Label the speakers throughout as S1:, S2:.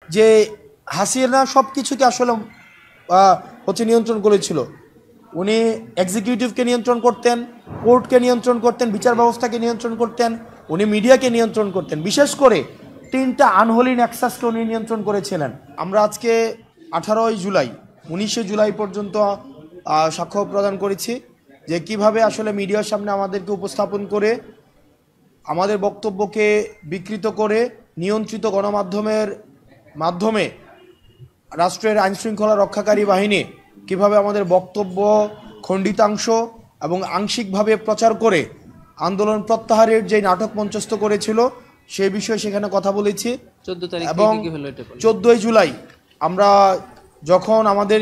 S1: যে হাসিনা সব কিছুকে আসলে হচ্ছে নিয়ন্ত্রণ করেছিল। উনি এক্সিকিউটিভকে নিয়ন্ত্রণ করতেন, কোর্টকে নিয়ন্ত্রণ করতেন, বিচার ব্যবস্থাকে নিয়ন্ত্রণ করতেন, উনি মিডিয়াকে নিয়ন্ত্রণ করতেন, বিশেষ করে তিনটা আনহোলি নেক্সাসকে উনি নিয়ন্ত্রণ করেছিলেন। আমরা আজকে 18ই জুলাই 19শে জুলাই পর্যন্ত সাক্ষ্য প্রদান করেছি যে কিভাবে আসলে মিডিয়ার সামনে আমাদেরকে উপস্থাপন করে আমাদের বক্তব্যকে বিকৃত করে নিয়ন্ত্রিত গণমাধ্যমের মাধ্যমে রাষ্ট্রের আইনশৃঙ্খলা রক্ষাকারী বাহিনী কিভাবে আমাদের বক্তব্য খণ্ডিতাংশ এবং আংশিকভাবে প্রচার করে আন্দোলন প্রত্যাহারের যে নাটক মঞ্চস্থ করেছিল সেই বিষয়ে সেখানে কথা বলেছি। এবং 14ই জুলাই আমরা যখন আমাদের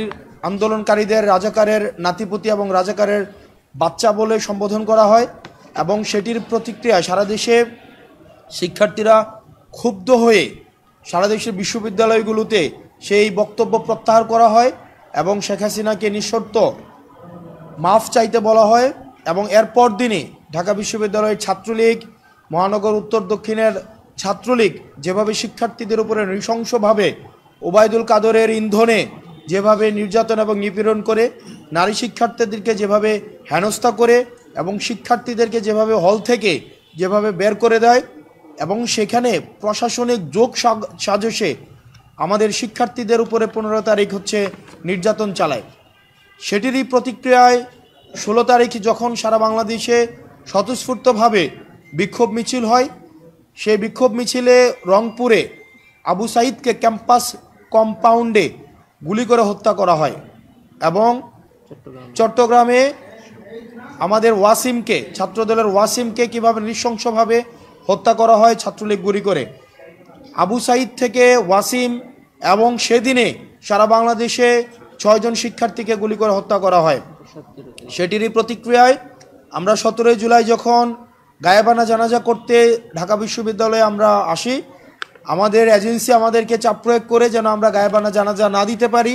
S1: আন্দোলনকারীদের রাজাকারের নাতিপুতি এবং রাজাকারের বাচ্চা বলে সম্বোধন করা হয় এবং সেটির প্রতিক্রিয়ায় সারা দেশে শিক্ষার্থীরা ক্ষুব্ধ হয়ে সারা দেশের বিশ্ববিদ্যালয়গুলোতে সেই বক্তব্য প্রত্যাহার করা হয় এবং শেখ হাসিনাকে নিঃশর্ত মাফ চাইতে বলা হয়। এবং এরপর দিনই ঢাকা বিশ্ববিদ্যালয়ের ছাত্রলীগ, মহানগর উত্তর দক্ষিণের ছাত্রলীগ যেভাবে শিক্ষার্থীদের উপরে নৃশংসভাবে ওবায়দুল কাদরের ইন্ধনে যেভাবে নির্যাতন এবং নিপীড়ন করে, নারী শিক্ষার্থীদেরকে যেভাবে হেনস্থা করে এবং শিক্ষার্থীদেরকে যেভাবে হল থেকে যেভাবে বের করে দেয় এবং সেখানে প্রশাসনিক যোগ সাজসে আমাদের শিক্ষার্থীদের উপরে 15 তারিখ হচ্ছে নির্যাতন চালায়, সেটিরই প্রতিক্রিয়ায় 16 তারিখ যখন সারা বাংলাদেশে স্বতঃস্ফূর্তভাবে বিক্ষোভ মিছিল হয়, সেই বিক্ষোভ মিছিলে রংপুরে আবু সাইদকে ক্যাম্পাস কম্পাউন্ডে গুলি করে হত্যা করা হয় এবং চট্টগ্রামে আমাদের ওয়াসিমকে, ছাত্রদলের ওয়াসিমকে কিভাবে নৃশংসভাবে হত্যা করা হয় ছাত্রলীগ গুলি করে। আবু সাইদ থেকে ওয়াসিম এবং সেদিনে সারা বাংলাদেশে 6 জন শিক্ষার্থীকে গুলি করে হত্যা করা হয়। সেটিরই প্রতিক্রিয়ায় আমরা 17 জুলাই যখন গায়েবানা জানাজা করতে ঢাকা বিশ্ববিদ্যালয়ে আমরা আসি, আমাদের এজেন্সি আমাদেরকে চাপ প্রয়োগ করে যেন আমরা গায়েবানা জানাজা না দিতে পারি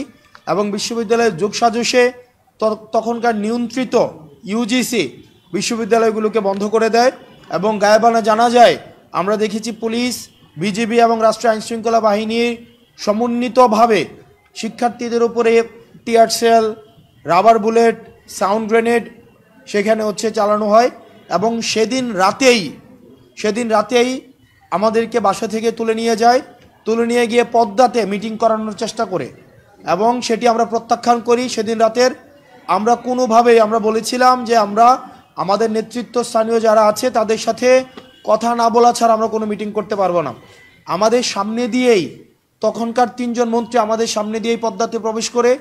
S1: এবং বিশ্ববিদ্যালয়ের যোগসাজশে তখনকার নিয়ন্ত্রিত ইউজিসি বিশ্ববিদ্যালয়গুলোকে বন্ধ করে দেয় এবং গায়েবানা জানাজায় আমরা দেখেছি পুলিশ, বিজিবি এবং রাষ্ট্রীয় আইনশৃঙ্খলা বাহিনীর সমন্বিতভাবে শিক্ষার্থীদের উপরে tear shell, rubber bullet, sound grenade সেখানে হচ্ছে চালানো হয় এবং সেদিন রাতেই আমাদেরকে বাসা থেকে তুলে নিয়ে গিয়ে পদ্মাতে মিটিং করানোর চেষ্টা করে এবং সেটি আমরা প্রত্যাখ্যান করি। সেদিন রাতের আমরা কোনোভাবেই আমরা বলেছিলাম যে আমরা আমাদের নেতৃত্ব স্থানীয় যারা আছে তাদের সাথে কথা না বলা ছাড়া আমরা কোনো মিটিং করতে পারবো না। আমাদের সামনে দিয়েই তখনকার 3 জন মন্ত্রী আমাদের সামনে দিয়েই পদ্মাতে প্রবেশ করে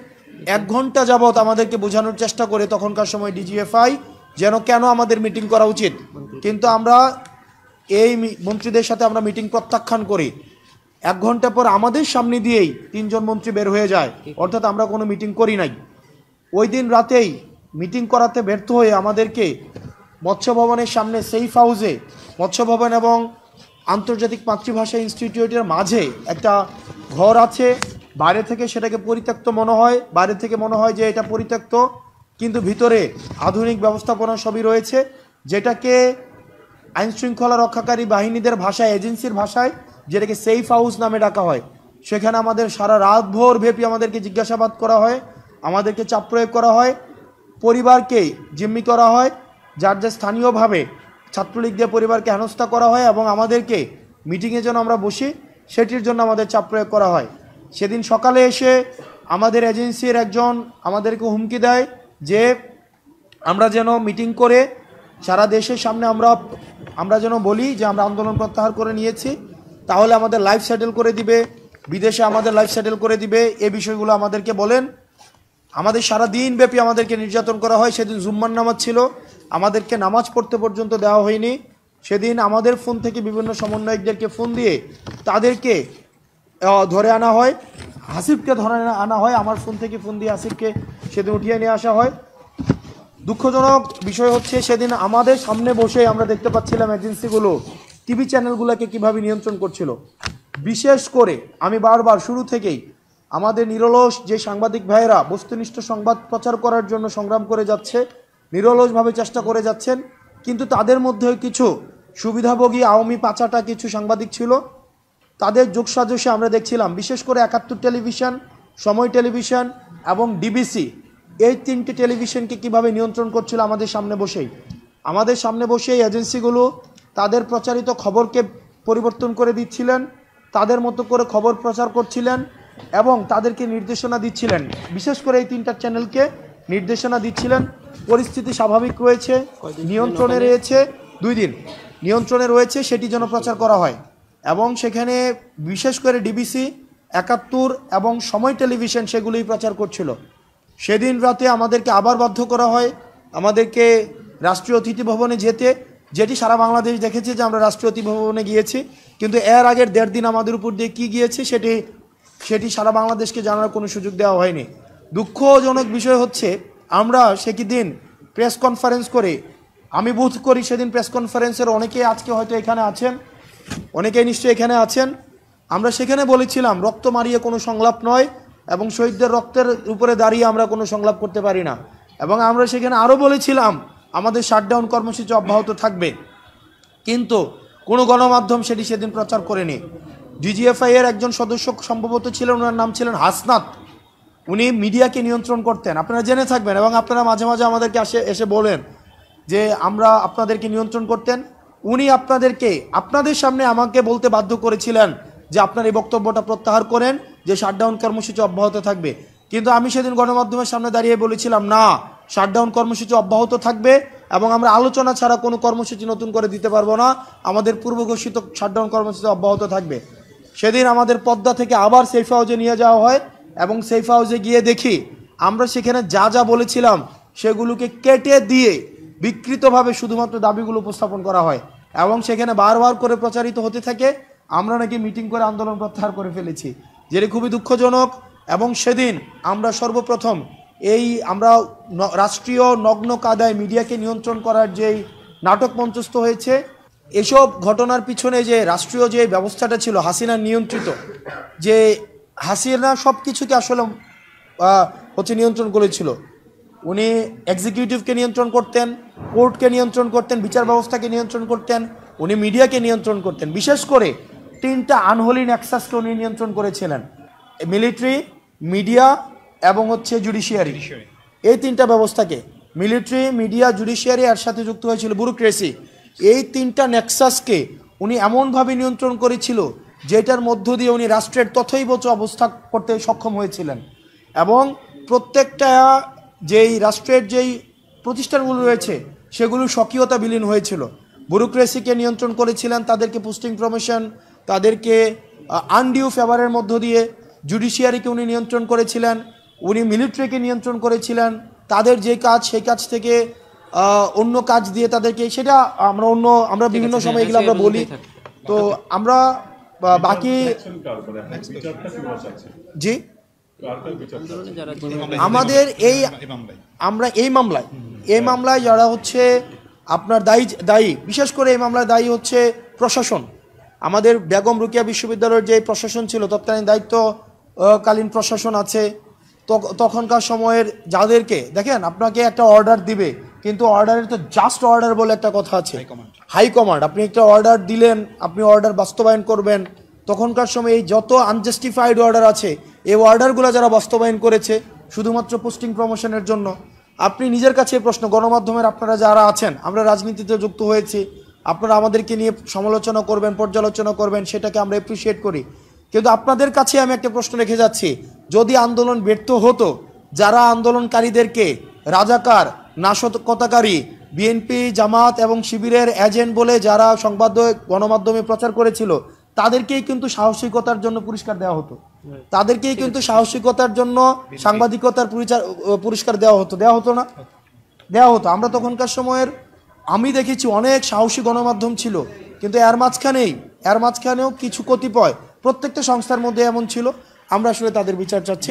S1: 1 ঘন্টা যাবৎ আমাদেরকে বোঝানোর চেষ্টা করে তখনকার সময় ডিজিএফআই যেন কেন আমাদের মিটিং করা উচিত, কিন্তু আমরা এই মন্ত্রীদের সাথে আমরা মিটিং প্রত্যাখ্যান করি। 1 ঘন্টা পর আমাদের সামনে দিয়েই 3 জন মন্ত্রী বের হয়ে যায়, অর্থাৎ আমরা কোনো মিটিং করি নাই। ওই দিন রাতেই মিটিং করাতে ব্যর্থ হয়ে আমাদেরকে মৎস্য ভবনের সামনে সেফ হাউসে, মৎস্য ভবন এবং আন্তর্জাতিক মাতৃভাষা ইনস্টিটিউটের মাঝে একটা ঘর আছে, বাইরে থেকে সেটাকে পরিত্যক্ত মনে হয়, বাইরে থেকে মনে হয় যে এটা পরিত্যক্ত, কিন্তু ভিতরে আধুনিক ব্যবস্থাপনা সবই রয়েছে, যেটাকে আইনশৃঙ্খলা রক্ষাকারী বাহিনীদের ভাষায়, এজেন্সির ভাষায় যেটাকে সেফ হাউস নামে ডাকা হয়। সেখানে আমাদের সারা রাত ভোর ব্যাপী আমাদেরকে জিজ্ঞাসাবাদ করা হয়, আমাদেরকে চাপ প্রয়োগ করা হয়, পরিবারকে জিম্মি করা হয়, যার যা স্থানীয়ভাবে ছাত্রলীগ দিয়ে পরিবারকে হেনস্থা করা হয় এবং আমাদেরকে মিটিংয়ে যেন আমরা বসি সেটির জন্য আমাদের চাপ প্রয়োগ করা হয়। সেদিন সকালে এসে আমাদের এজেন্সির একজন আমাদেরকে হুমকি দেয় যে আমরা যেন মিটিং করে সারা দেশের সামনে আমরা যেন বলি যে আমরা আন্দোলন প্রত্যাহার করে নিয়েছি, তাহলে আমাদের লাইফ সেটেল করে দিবে, বিদেশে আমাদের লাইফ সেটেল করে দিবে, এই বিষয়গুলো আমাদেরকে বলেন। আমাদের সারা দিন ব্যাপী আমাদেরকে নির্যাতন করা হয়। সেদিন জুম্মার নামাজ ছিল, আমাদেরকে নামাজ পড়তে পর্যন্ত দেওয়া হয়নি। সেদিন আমাদের ফোন থেকে বিভিন্ন সমন্বয়কদেরকে ফোন দিয়ে তাদেরকে ধরে আনা হয়, হাসিবকে ধরে আনা হয়, আমার ফোন থেকে ফোন দিয়ে হাসিবকে সেদিন উঠিয়ে নিয়ে আসা হয়। দুঃখজনক বিষয় হচ্ছে সেদিন আমাদের সামনে বসে আমরা দেখতে পাচ্ছিলাম এজেন্সিগুলো টিভি চ্যানেলগুলোকে কিভাবে নিয়ন্ত্রণ করছিল। বিশেষ করে আমি বারবার শুরু থেকেই আমাদের নিরলস যে সাংবাদিক ভাইয়েরা বস্তুনিষ্ঠ সংবাদ প্রচার করার জন্য সংগ্রাম করে যাচ্ছে, নিরলসভাবে চেষ্টা করে যাচ্ছেন, কিন্তু তাদের মধ্যে কিছু সুবিধাভোগী আওয়ামী পাচাটা কিছু সাংবাদিক ছিল, তাদের যোগসাজশে আমরা দেখছিলাম, বিশেষ করে 71 টেলিভিশন, সময় টেলিভিশন এবং ডিবিসি, এই তিনটি টেলিভিশনকে কিভাবে নিয়ন্ত্রণ করছিল আমাদের সামনে বসেই এজেন্সিগুলো তাদের প্রচারিত খবরকে পরিবর্তন করে দিচ্ছিলেন, তাদের মতো করে খবর প্রচার করছিলেন এবং তাদেরকে নির্দেশনা দিচ্ছিলেন। বিশেষ করে এই তিনটা চ্যানেলকে নির্দেশনা দিচ্ছিলেন, পরিস্থিতি স্বাভাবিক রয়েছে, নিয়ন্ত্রণে রয়েছে, 2 দিন নিয়ন্ত্রণে রয়েছে, সেটি যেন প্রচার করা হয়। এবং সেখানে বিশেষ করে ডিবিসি, 71 এবং সময় টেলিভিশন সেগুলোই প্রচার করছিল। সেদিন রাতে আমাদেরকে আবার বাধ্য করা হয় আমাদেরকে রাষ্ট্রীয় অতিথি ভবনে যেতে, যেটি সারা বাংলাদেশ দেখেছে যে আমরা রাষ্ট্রীয় অতিথি ভবনে গিয়েছি, কিন্তু এর আগের 1.5 দিন আমাদের উপর দিয়ে কী গিয়েছে সেটি সারা বাংলাদেশকে জানার কোনো সুযোগ দেওয়া হয়নি। দুঃখজনক বিষয় হচ্ছে, আমরা সেদিন প্রেস কনফারেন্স করে, আমি বোধ করি সেদিন প্রেস কনফারেন্সের অনেকেই আজকে হয়তো এখানে আছেন, অনেকেই নিশ্চয়ই এখানে আছেন, আমরা সেখানে বলেছিলাম রক্ত মারিয়ে কোনো সংলাপ নয় এবং শহীদদের রক্তের উপরে দাঁড়িয়ে আমরা কোনো সংলাপ করতে পারি না। এবং আমরা সেখানে আরও বলেছিলাম আমাদের শাটডাউন কর্মসূচি অব্যাহত থাকবে, কিন্তু কোনো গণমাধ্যম সেদিন প্রচার করেনি। ডিজিএফআই এর একজন সদস্য সম্ভবত ছিলেন, ওনার নাম ছিলেন হাসনাত, উনি মিডিয়াকে নিয়ন্ত্রণ করতেন, আপনারা জেনে থাকবেন এবং আপনারা মাঝে মাঝে আমাদেরকে এসে বলেন যে আমরা আপনাদেরকে নিয়ন্ত্রণ করতেন। উনি আপনাদের সামনে আমাকে বলতে বাধ্য করেছিলেন যে আপনার এই বক্তব্যটা প্রত্যাহার করেন, যে শাটডাউন কর্মসূচি অব্যাহত থাকবে। কিন্তু আমি সেদিন গণমাধ্যমের সামনে দাঁড়িয়ে বলেছিলাম না, শাটডাউন কর্মসূচি অব্যাহত থাকবে এবং আমরা আলোচনা ছাড়া কোনো কর্মসূচি নতুন করে দিতে পারবো না, আমাদের পূর্ব ঘোষিত শাটডাউন কর্মসূচি অব্যাহত থাকবে। সেদিন আমাদের পদ্মা থেকে আবার সেফ হাউসে নিয়ে যাওয়া হয় এবং সেফ হাউসে গিয়ে দেখি আমরা সেখানে যা বলেছিলাম সেগুলোকে কেটে দিয়ে বিকৃতভাবে শুধুমাত্র দাবিগুলো উপস্থাপন করা হয় এবং সেখানে বারবার করে প্রচারিত হতে থাকে আমরা নাকি মিটিং করে আন্দোলন প্রত্যাহার করে ফেলেছি, যেটি খুবই দুঃখজনক। এবং সেদিন আমরা সর্বপ্রথম আমরা রাষ্ট্রীয় নগ্ন কাদায় মিডিয়াকে নিয়ন্ত্রণ করার যেই নাটক মঞ্চস্থ হয়েছে, এসব ঘটনার পিছনে যে রাষ্ট্রীয় যে ব্যবস্থাটা ছিল হাসিনা নিয়ন্ত্রিত, যে হাসিনা সব কিছুকে আসলে নিয়ন্ত্রণ করেছিল। উনি এক্সিকিউটিভকে নিয়ন্ত্রণ করতেন, কোর্টকে নিয়ন্ত্রণ করতেন, বিচার ব্যবস্থাকে নিয়ন্ত্রণ করতেন, উনি মিডিয়াকে নিয়ন্ত্রণ করতেন। বিশেষ করে 3টা আনহোলি নেক্সাসকে উনি নিয়ন্ত্রণ করেছিলেন, মিলিটারি, মিডিয়া এবং জুডিশিয়ারি। এই 3টা ব্যবস্থাকে, মিলিটারি, মিডিয়া, জুডিশিয়ারি, এর সাথে যুক্ত হয়েছিল ব্যুরোক্রেসি। এই 3টা নেক্সাসকে উনি এমনভাবে নিয়ন্ত্রণ করেছিল যেটার মধ্য দিয়ে উনি রাষ্ট্রের তথৈবচ অবস্থা করতে সক্ষম হয়েছিলেন। এবং প্রত্যেকটা যেই রাষ্ট্রের যেই প্রতিষ্ঠানগুলো রয়েছে সেগুলো স্বকীয়তা বিলীন হয়েছিল। ব্যুরোক্রেসিকে নিয়ন্ত্রণ করেছিলেন, তাদেরকে পোস্টিং প্রমোশন, তাদেরকে আনডিউ ফেভারের মধ্য দিয়ে। জুডিশিয়ারিকে উনি নিয়ন্ত্রণ করেছিলেন, উনি মিলিটারিকে নিয়ন্ত্রণ করেছিলেন, তাদের যে কাজ সেই কাজ থেকে অন্য কাজ দিয়ে তাদেরকে, সেটা আমরা বিভিন্ন সময় এগুলো আমরা বলি। তো আমরা বাকি জি আমাদের আমরা এই মামলায় যারা আপনার দায়ী, বিশেষ করে এই মামলায় দায়ী প্রশাসন। আমাদের বেগম রোকেয়া বিশ্ববিদ্যালয়ের যে প্রশাসন ছিল, তৎকালীন দায়িত্বকালীন প্রশাসন আছে, তখনকার সময়ের যাদেরকে দেখেন, আপনাকে একটা অর্ডার দিবে, কিন্তু অর্ডারের তো জাস্ট অর্ডার বলে একটা কথা আছে, হাইকমান্ড। আপনি একটা অর্ডার দিলেন, আপনি অর্ডার বাস্তবায়ন করবেন। তখনকার সময় এই যত আনজাস্টিফাইড অর্ডার আছে, এই অর্ডারগুলো যারা বাস্তবায়ন করেছে শুধুমাত্র পোস্টিং প্রমোশনের জন্য। আপনি নিজের কাছে প্রশ্ন, গণমাধ্যমের আপনারা যারা আছেন, আমরা রাজনীতিতে যুক্ত হয়েছি, আপনারা আমাদেরকে নিয়ে সমালোচনা করবেন, পর্যালোচনা করবেন, সেটাকে আমরা অ্যাপ্রিসিয়েট করি। কিন্তু আপনাদের কাছে আমি একটা প্রশ্ন রেখে যাচ্ছি, যদি আন্দোলন ব্যর্থ হতো, যারা আন্দোলনকারীদেরকে রাজাকার, নাশকতাকারী, বিএনপি, জামাত এবং শিবিরের এজেন্ট বলে যারা গণমাধ্যমে প্রচার করেছিল, তাদেরকেই কিন্তু সাহসিকতার জন্য পুরস্কার দেওয়া হতো, তাদেরকেই কিন্তু সাহসিকতার জন্য সাংবাদিকতার পুরস্কার দেওয়া হতো না? দেওয়া হতো। আমরা তখনকার সময়ের আমি দেখেছি অনেক সাহসী গণমাধ্যম ছিল, কিন্তু এর মাঝখানেও কিছু কতিপয় প্রত্যেকটা সংস্থার মধ্যে এমন ছিল। আমরা আসলে তাদের বিচার চাচ্ছি।